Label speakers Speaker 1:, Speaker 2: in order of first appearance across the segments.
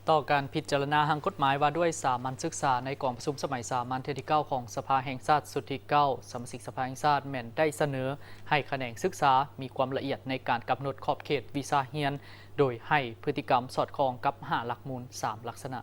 Speaker 1: ต่อการพิจารณาทางกฎหมายว่าด้วยสามัญศึกษาในกองประชุมสมัยสามัญที่9ของสภาแห่งชาติสุดที่9สมาชิกสภาแห่งชาติแม่นได้เสนอให้แขนงศึกษามีความละเอียดในการกำหนดขอบเขตวีซ่าเฮียนโดยให้พฤติกรรมสอดคล้องกับ5หลักมูล3ลักษณะ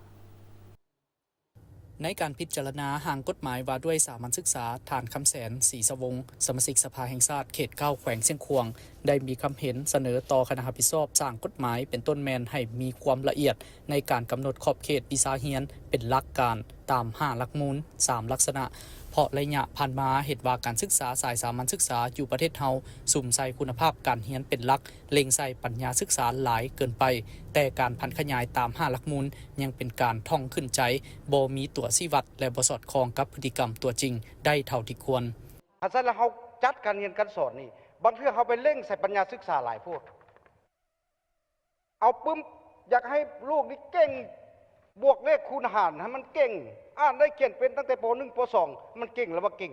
Speaker 1: ในการพิจารณาห่างกฎหมายว่าด้วยสามัญศึกษาฐานคำแสนศรีสวงสมาชิกสภาแห่งชาติเขต9แขวงเชียงขวางได้มีคำเห็นเสนอต่อคณะรับผิดชอบสร้างกฎหมายเป็นต้นแมนให้มีความละเอียดในการกำหนดขอบเขตวีซ่าเฮียนเป็นหลักการตาม5หลักมูล3ลักษณะเพราะระยะผ่านมาเห็นว่าการศึกษาสายสามัญศึกษาอยู่ประเทศเฮาสุ่มใส่คุณภาพการเรียนเป็นหลักเล็งใส่ปัญญาศึกษาหลายเกินไปแต่การพันขยายตาม5หลักมูลยังเป็นการท่องขึ้นใจบ่มีตัวชี้วัดและบ่สอดคล้องกับพฤติกรรมตัวจริงได้เท่าที่ควร
Speaker 2: อาจารย์แล้วเขาจัดการเรียนการสอนนี่บางเรื่องเขาไปเร่งใส่ปัญญาศึกษาหลายพวกเอาปึ้มอยากให้ลูกนี่เก่งบวกเลขคูณหารให้มันเก่งอ่านได้เขียนเป็นตั้งแต่ป .1 ป .2 มันเก่งแล้วว่าเก่ง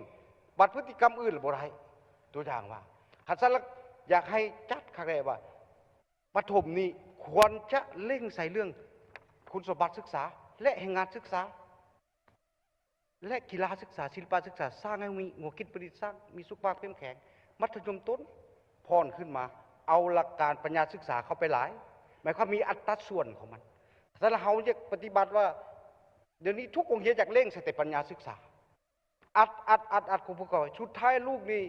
Speaker 2: บัดพฤติกรรมอื่นหรือบ่ได้ตัวอย่างว่าอาจารย์แล้วอยากให้จัดครั้งแรกว่าปฐมนี่ควรจะเร่งใส่เรื่องคุณสมบัติศึกษาและแห่งงานศึกษาและกีฬาศึกษาศิลปะศึกษาสร้างให้มีหัวคิดประดิษฐ์สร้างมีสุขภาพเข้มแข็งมัธยมต้นพรขึ้นมาเอาหลักการปัญญาศึกษาเข้าไปหลายหมายความมีอัตราส่วนของมันถ้าเราจะปฏิบัติว่าเดี๋ยวนี้ทุกโรงเรียนอยากเร่งใส่แต่ปัญญาศึกษาอัดครูผู้ก่อชุดท้ายลูกนี่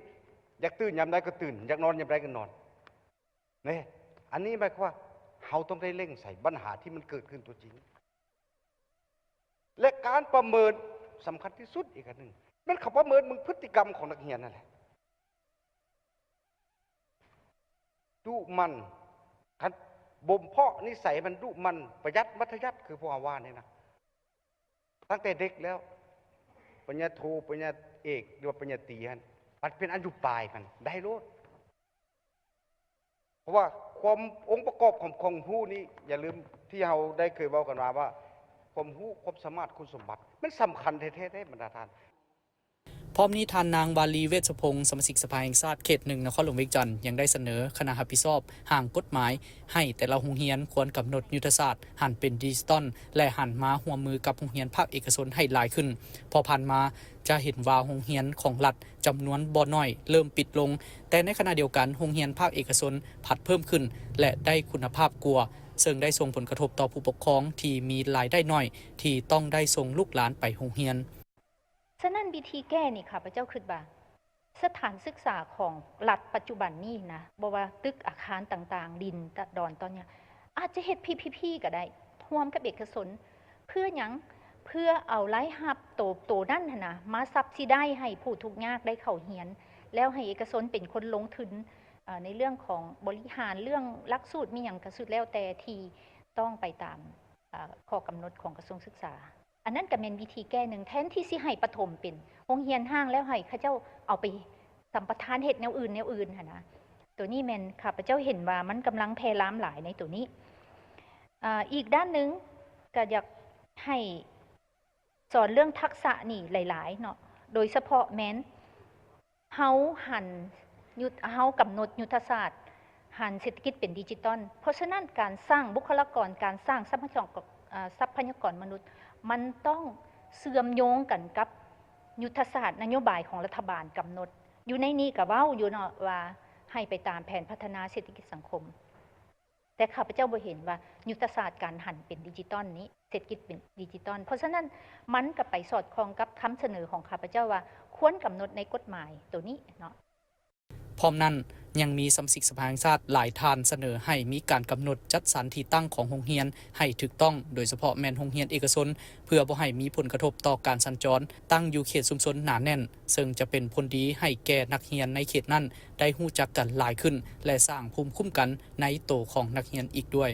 Speaker 2: อยากตื่นยามใดก็ตื่นอยากนอนยามใดก็นอนนี่อันนี้หมายความว่าเราต้องได้เร่งใส่ปัญหาที่มันเกิดขึ้นตัวจริงและการประเมินสำคัญที่สุดอีกอันหนึ่งมันเขาประเมินมึงพฤติกรรมของนักเรียนนั่นแหละดุมันคันบ่มเพาะนิสัยมันดุมันประหยัดมัธยัติคือพวกว่านี่นะตั้งแต่เด็กแล้วปริญญาโทปริญญาเอกหรือว่าปริญญาตรีมันเป็นอันดุปลายมันได้โลดเพราะว่าความองค์ประกอบของผู้นี้อย่าลืมที่เราได้เคยบอกกันว่าความรู้ความสามารถคุณสมบัติมันสำคัญแท้ๆบรรดาท่าน
Speaker 1: พร้อมนี้ทานนางวาลีเวชพงศ์สมาชิกสภาแห่งชาติเขต1นครหลวงเวียงจันทร์ยังได้เสนอคณะรับผิดชอบห่างกฎหมายให้แต่ละโรงเรียนควรกำหนดยุทธศาสตร์หันเป็นดิจิตอลและหันมาร่วมมือกับโรงเรียนภาคเอกชนให้หลายขึ้นพอผ่านมาจะเห็นว่าโรงเรียนของรัฐจำนวนบ่น้อยเริ่มปิดลงแต่ในขณะเดียวกันโรงเรียนภาคเอกชนผัดเพิ่มขึ้นและได้คุณภาพกว่าซึ่งได้ส่งผลกระทบต่อผู้ปกครองที่มีรายได้น้อยที่ต้องได้ส่งลูกหลานไปโรงเรียน
Speaker 3: ฉะนั้นวิธีแก้นี่ค่ะพระเจ้าคิดว่าสถานศึกษาของรัฐปัจจุบันนี้นะบอกว่าตึกอาคารต่างๆดินดอนตอนนี้อาจจะเฮ็ด PPP ก็ได้ร่วมกับเอกชนเพื่อหยังเพื่อเอารายรับโตนั่นนะมาซับซิได้ให้ผู้ทุกข์ยากได้เข้าเรียนแล้วให้เอกชนเป็นคนลงทุนในเรื่องของบริหารเรื่องหลักสูตรมีอย่างกระสุดแล้วแต่ที่ต้องไปตามข้อกำหนดของกระทรวงศึกษาอันนั้นก็เป็นวิธีแก้หนึ่งแทนที่สิให้ปฐมเป็นโรงเรียนห้างแล้วให้ข้าเจ้าเอาไปสัมปทานเฮ็ดแนวอื่นค่ะนะตัวนี้แม่นข้าพเจ้าเห็นว่ามันกำลังแพร่ล้ำหลายในตัวนี้อีกด้านหนึ่งก็อยากให้สอนเรื่องทักษะนี่หลายๆเนาะโดยเฉพาะแม้นเฮากำหนดยุทธศาสตร์หันเศรษฐกิจเป็นดิจิตอลเพราะฉะนั้นการสร้างบุคลากรการสร้างทรัพยากรมนุษย์มันต้องเสื่อมโยงกันกับยุทธศาสตร์นโยบายของรัฐบาลกำหนดอยู่ในนี้กับว่าอยู่เนาะว่าให้ไปตามแผนพัฒนาเศรษฐกิจสังคมแต่ข้าพเจ้าบ่เห็นว่ายุทธศาสตร์การหันเป็นดิจิตอลนี้เศรษฐกิจเป็นดิจิตอลเพราะฉะนั้นมันก็ไปสอดคล้องกับคำเสนอของข้าพเจ้าว่าควรกำหนดในกฎหมายตัวนี้เนาะ
Speaker 1: พร้อมนั้นยังมีสมาชิกสภาแห่งชาติหลายท่านเสนอให้มีการกำหนดจัดสรรที่ตั้งของโรงเรียนให้ถูกต้องโดยเฉพาะแม่นโรงเรียนเอกชนเพื่อบ่ให้มีผลกระทบต่อการสัญจรตั้งอยู่เขตชุมชนหนาแน่นซึ่งจะเป็นผลดีให้แก่นักเรียนในเขตนั้นได้รู้จักกันหลายขึ้นและสร้างภูมิคุ้มกันในโตของนักเรียนอีกด้วย